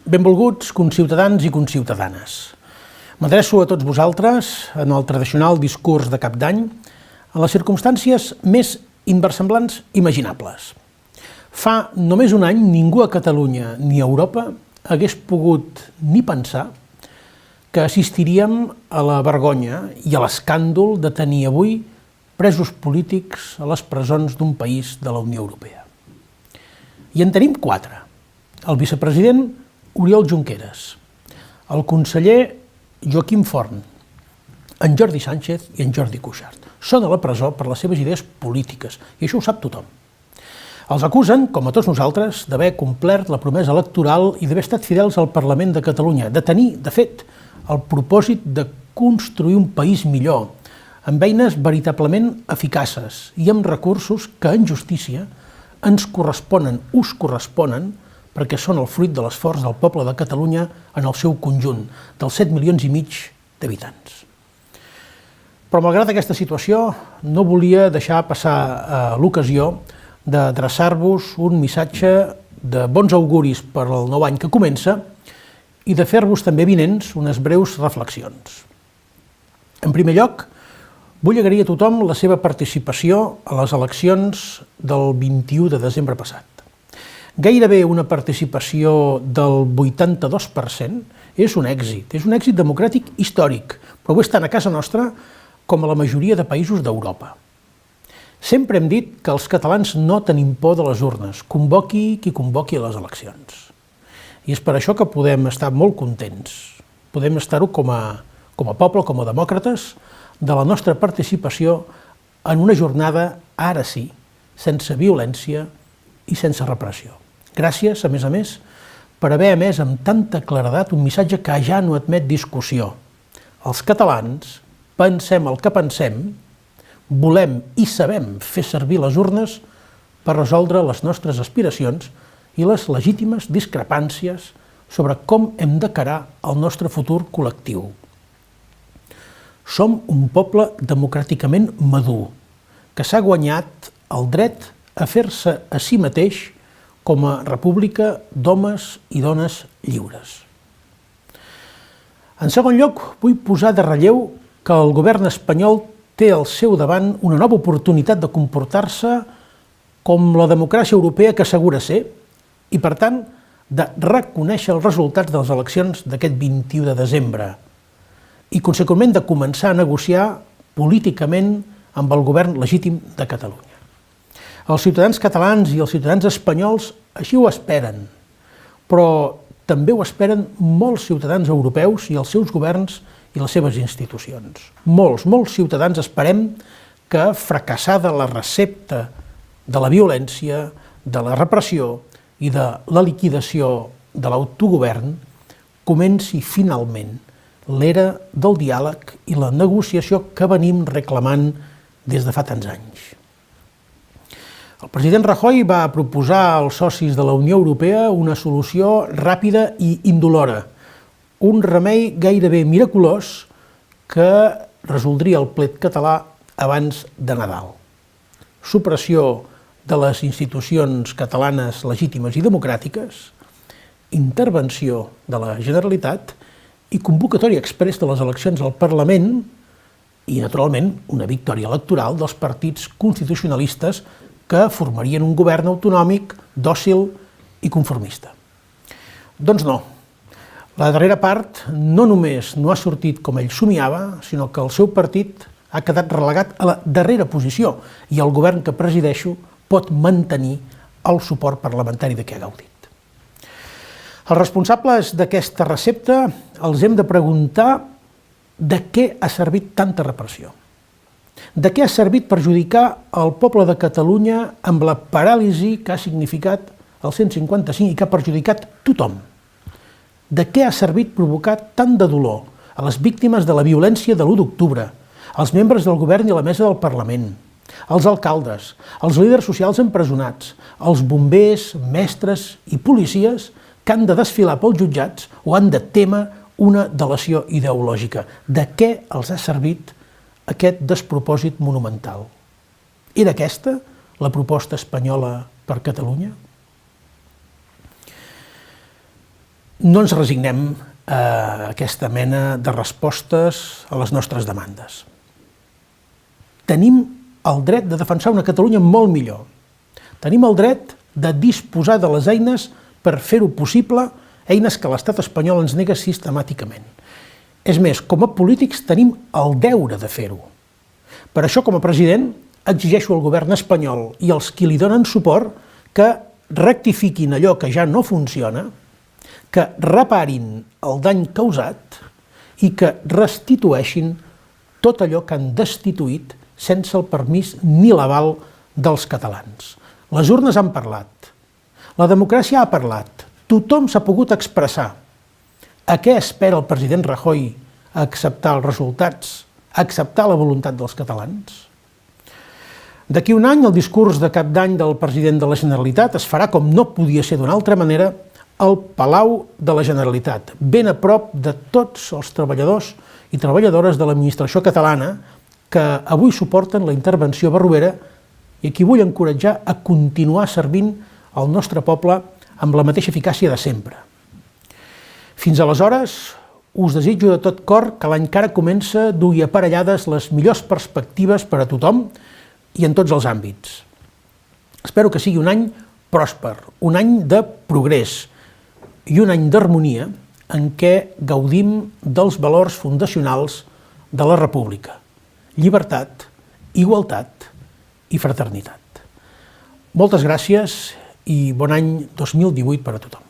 Benvolguts conciutadans i conciutadanes. M'adreço a tots vosaltres en el tradicional discurs de cap d'any en les circumstàncies més inversemblants imaginables. Fa només un any ningú a Catalunya ni a Europa hagués pogut ni pensar que assistiríem a la vergonya i a l'escàndol de tenir avui presos polítics a les presons d'un país de la Unió Europea. I en tenim 4. El vicepresident Oriol Junqueras, el conseller Joaquim Forn, en Jordi Sánchez i en Jordi Cuixart. Són a la presó per les seves idees polítiques, i això ho sap tothom. Els acusen, com a tots nosaltres, d'haver complert la promesa electoral i d'haver estat fidels al Parlament de Catalunya, de tenir, de fet, el propòsit de construir un país millor, amb eines veritablement eficaces i amb recursos que, en justícia, ens corresponen, us corresponen, perquè són el fruit de l'esforç del poble de Catalunya en el seu conjunt, dels 7,5 milions d'habitants. Però malgrat aquesta situació, no volia deixar passar l'ocasió d'adreçar-vos un missatge de bons auguris per al nou any que comença i de fer-vos també vinents unes breus reflexions. En primer lloc, vull agrair a tothom la seva participació a les eleccions del 21 de desembre passat. Gairebé una participació del 82% és un èxit democràtic històric, però ho és tant a casa nostra com a la majoria de països d'Europa. Sempre hem dit que els catalans no tenim por de les urnes, convoqui qui convoqui a les eleccions. I és per això que podem estar molt contents, podem estar-ho com a poble, com a demòcrates, de la nostra participació en una jornada, ara sí, sense violència i sense repressió. Gràcies, a més, per haver emès amb tanta claredat un missatge que ja no admet discussió. Els catalans pensem el que pensem, volem i sabem fer servir les urnes per resoldre les nostres aspiracions i les legítimes discrepàncies sobre com hem d'encarar el nostre futur col·lectiu. Som un poble democràticament madur, que s'ha guanyat el dret a fer-se a si mateix com a república d'homes i dones lliures. En segon lloc, vull posar de relleu que el govern espanyol té al seu davant una nova oportunitat de comportar-se com la democràcia europea que assegura ser i, per tant, de reconèixer els resultats de les eleccions d'aquest 21 de desembre i, conseqüentment, de començar a negociar políticament amb el govern legítim de Catalunya. Els ciutadans catalans i els ciutadans espanyols així ho esperen, però també ho esperen molts ciutadans europeus i els seus governs i les seves institucions. Molts ciutadans esperem que, fracassada la recepta de la violència, de la repressió i de la liquidació de l'autogovern, comenci finalment l'era del diàleg i la negociació que venim reclamant des de fa tants anys. El president Rajoy va proposar als socis de la Unió Europea una solució ràpida i indolora, un remei gairebé miraculós que resoldria el plet català abans de Nadal. Supressió de les institucions catalanes legítimes i democràtiques, intervenció de la Generalitat i convocatòria exprés de les eleccions al Parlament i, naturalment, una victòria electoral dels partits constitucionalistes que formarien un govern autonòmic, dòcil i conformista. Doncs no. La darrera part no només no ha sortit com ell somiava, sinó que el seu partit ha quedat relegat a la darrera posició i el govern que presideixo pot mantenir el suport parlamentari de què ha gaudit. Els responsables d'aquesta recepta els hem de preguntar de què ha servit tanta repressió. De què ha servit perjudicar el poble de Catalunya amb la paràlisi que ha significat el 155 i que ha perjudicat tothom? De què ha servit provocar tant de dolor a les víctimes de la violència de l'1 d'octubre, als membres del govern i la mesa del Parlament, als alcaldes, als líders socials empresonats, als bombers, mestres i policies que han de desfilar pels jutjats o han de témer una delació ideològica? De què els ha servit aquest despropòsit monumental? Era aquesta la proposta espanyola per Catalunya? no ens resignem a aquesta mena de respostes a les nostres demandes. Tenim el dret de defensar una Catalunya molt millor. Tenim el dret de disposar de les eines per fer-ho possible, eines que l'estat espanyol ens nega sistemàticament. És més, com a polítics tenim el deure de fer-ho. Per això, com a president, exigeixo al govern espanyol i als qui li donen suport que rectifiquin allò que ja no funciona, que reparin el dany causat i que restitueixin tot allò que han destituït sense el permís ni l'aval dels catalans. Les urnes han parlat, la democràcia ha parlat, tothom s'ha pogut expressar. A què espera el president Rajoy a acceptar els resultats, a acceptar la voluntat dels catalans? D'aquí un any, el discurs de cap d'any del president de la Generalitat es farà, com no podia ser d'una altra manera, al Palau de la Generalitat, ben a prop de tots els treballadors i treballadores de l'administració catalana que avui suporten la intervenció barroera i a qui vull encoratjar a continuar servint el nostre poble amb la mateixa eficàcia de sempre. Fins aleshores, us desitjo de tot cor que l'any que ara comença dugui aparellades les millors perspectives per a tothom i en tots els àmbits. Espero que sigui un any pròsper, un any de progrés i un any d'harmonia en què gaudim dels valors fundacionals de la República: llibertat, igualtat i fraternitat. Moltes gràcies i bon any 2018 per a tothom.